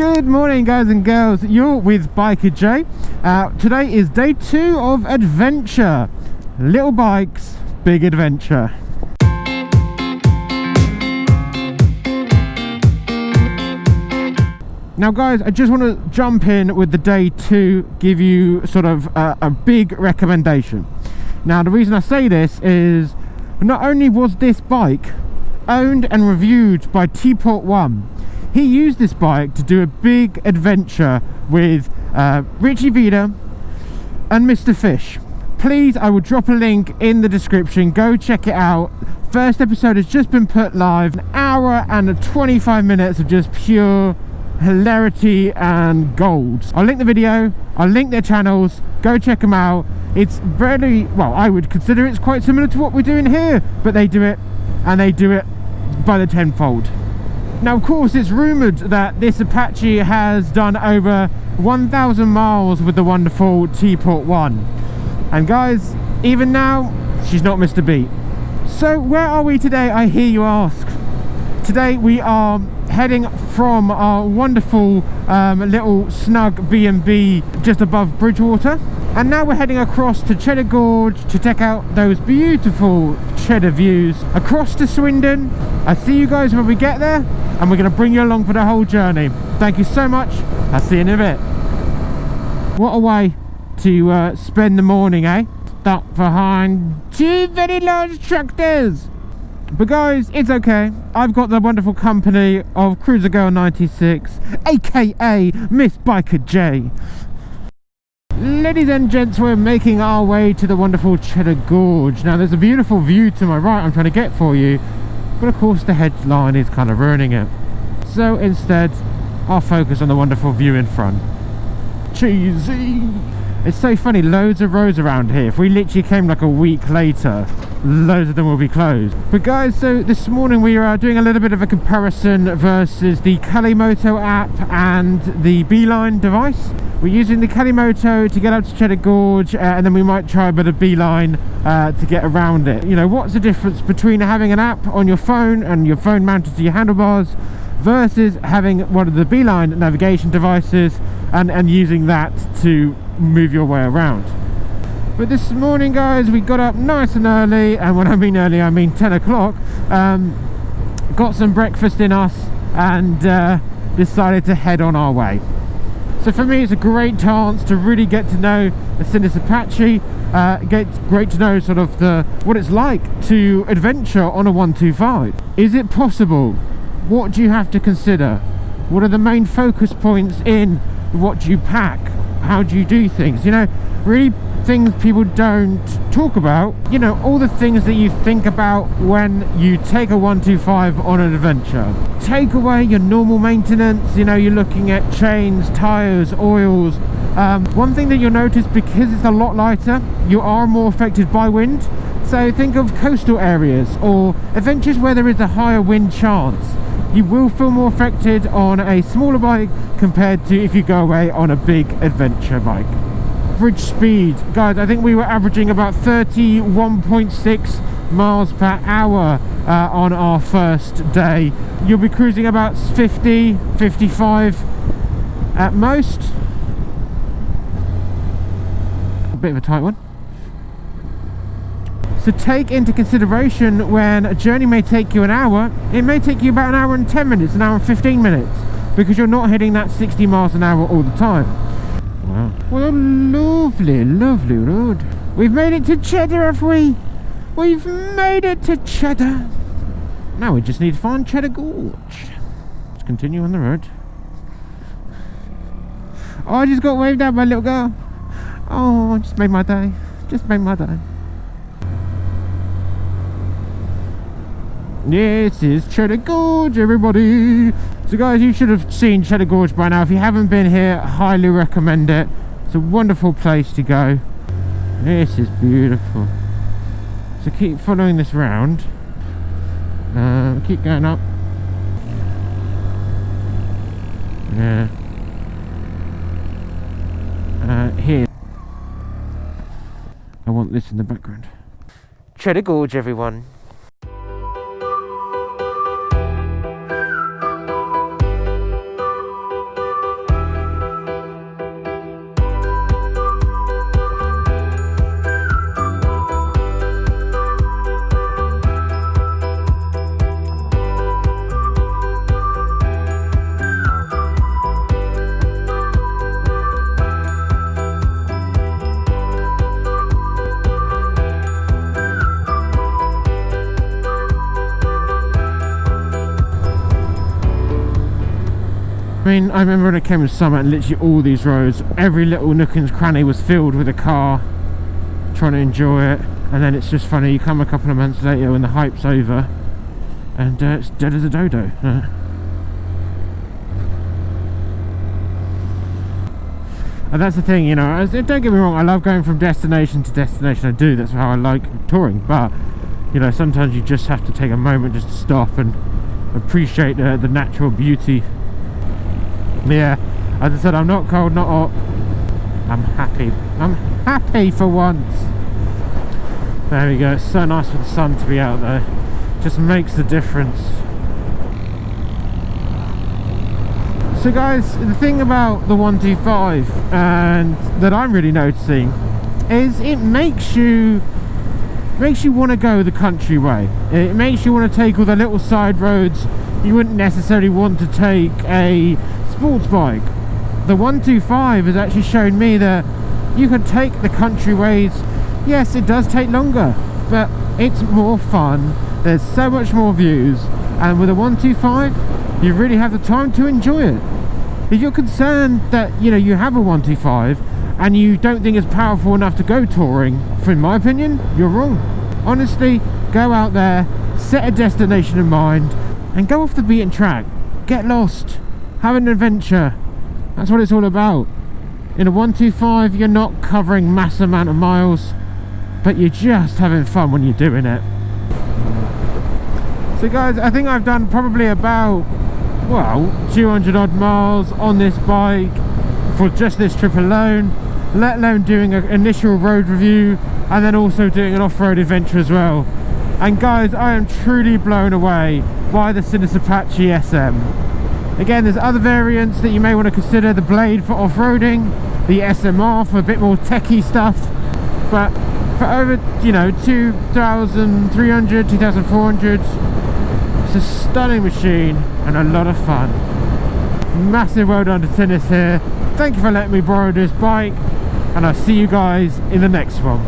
Good morning, guys and girls. You're with Biker J. Today is day 2 of adventure. Little bikes, big adventure. Now guys, I just want to jump in with the day 2, give you sort of a big recommendation. Now the reason I say this is not only was this bike owned and reviewed by Teapot One, he used this bike to do a big adventure with Richie Vida and Mr. Fish. Please, I will drop a link in the description. Go check it out. First episode has just been put live. An hour and 25 minutes of just pure hilarity and gold. I'll link the video. I'll link their channels. Go check them out. It's very, well, I would consider it's quite similar to what we're doing here, but they do it, and they do it by the tenfold. Now, of course, it's rumoured that this Apache has done over 1,000 miles with the wonderful Teapot One. And guys, even now, she's not missed a beat. So, where are we today, I hear you ask? Today we are heading from our wonderful little snug B&B just above Bridgewater. And now we're heading across to Cheddar Gorge to check out those beautiful Cheddar views. Across to Swindon. I'll see you guys when we get there, and we're going to bring you along for the whole journey. Thank you so much. I'll see you in a bit. What a way to spend the morning, eh? Stuck behind 2 very large tractors. But guys, it's okay. I've got the wonderful company of Cruiser Girl 96, aka Miss Biker J. Ladies and gents, we're making our way to the wonderful Cheddar Gorge. Now there's a beautiful view to my right I'm trying to get for you, but of course the headline is kind of ruining it. So instead, I'll focus on the wonderful view in front. Cheesy! It's so funny, loads of roads around here. If we literally came like a week later, loads of them will be closed. But guys, so this morning we are doing a little bit of a comparison versus the Kalimoto app and the Beeline device. We're using the Kalimoto to get up to Cheddar Gorge, and then we might try a bit of Beeline to get around it. You know, what's the difference between having an app on your phone and your phone mounted to your handlebars versus having one of the Beeline navigation devices and using that to move your way around? But this morning, guys, we got up nice and early, and when I mean early, I mean 10 o'clock. Got some breakfast in us and decided to head on our way. So for me, it's a great chance to really get to know the Sinnis Apache, great to know sort of what it's like to adventure on a 125. Is it possible? What do you have to consider? What are the main focus points in what do you pack? How do you do things? You know, really things people don't talk about. You know, all the things that you think about when you take a 125 on an adventure. Take away your normal maintenance. You know, you're looking at chains, tires, oils. One thing that you'll notice, because it's a lot lighter, you are more affected by wind. So think of coastal areas or adventures where there is a higher wind chance. You will feel more affected on a smaller bike compared to if you go away on a big adventure bike. Average speed, guys, I think we were averaging about 31.6 miles per hour on our first day. You'll be cruising about 50, 55 at most. A bit of a tight one. So take into consideration, when a journey may take you an hour, it may take you about an hour and 10 minutes, an hour and 15 minutes, because you're not hitting that 60 miles an hour all the time. Wow. What a lovely, lovely road. We've made it to Cheddar, have we? We've made it to Cheddar. Now we just need to find Cheddar Gorge. Let's continue on the road. Oh, I just got waved at by a little girl. Oh, just made my day. Just made my day. This is Cheddar Gorge, everybody. So guys, you should have seen Cheddar Gorge by now. If you haven't been here, I highly recommend it. It's a wonderful place to go. This is beautiful. So keep following this round. Keep going up. Yeah. Here. I want this in the background. Cheddar Gorge, everyone. I mean, I remember when it came in summer and literally all these roads, every little nook and cranny was filled with a car trying to enjoy it, and then it's just funny, you come a couple of months later when the hype's over and it's dead as a dodo. And that's the thing, you know, don't get me wrong, I love going from destination to destination, I do, that's how I like touring, but, you know, sometimes you just have to take a moment just to stop and appreciate the natural beauty. Yeah, as I said, I'm not cold, not hot, I'm happy for once. There we go, it's so nice for the sun to be out there, just makes the difference. So guys, the thing about the 125 and that I'm really noticing is it makes you want to go the country way. It makes you want to take all the little side roads you wouldn't necessarily want to take a sports bike. The 125 has actually shown me that you can take the country ways. Yes, it does take longer, but it's more fun. There's so much more views, and with a 125 you really have the time to enjoy it. If you're concerned that, you know, you have a 125 and you don't think it's powerful enough to go touring, in my opinion, you're wrong. Honestly, go out there, set a destination in mind and go off the beaten track. Get lost, have an adventure. That's what it's all about. In a 125 you're not covering mass amount of miles, but you're just having fun when you're doing it. So guys, I think I've done probably about, well, 200 odd miles on this bike for just this trip alone, let alone doing an initial road review and then also doing an off-road adventure as well. And guys, I am truly blown away by the Sinnis Apache SM. Again, there's other variants that you may want to consider, the Blade for off-roading, the SMR for a bit more techie stuff, but for over, you know, 2,300, 2,400, it's a stunning machine and a lot of fun. Massive well done to Sinnis here. Thank you for letting me borrow this bike, and I'll see you guys in the next one.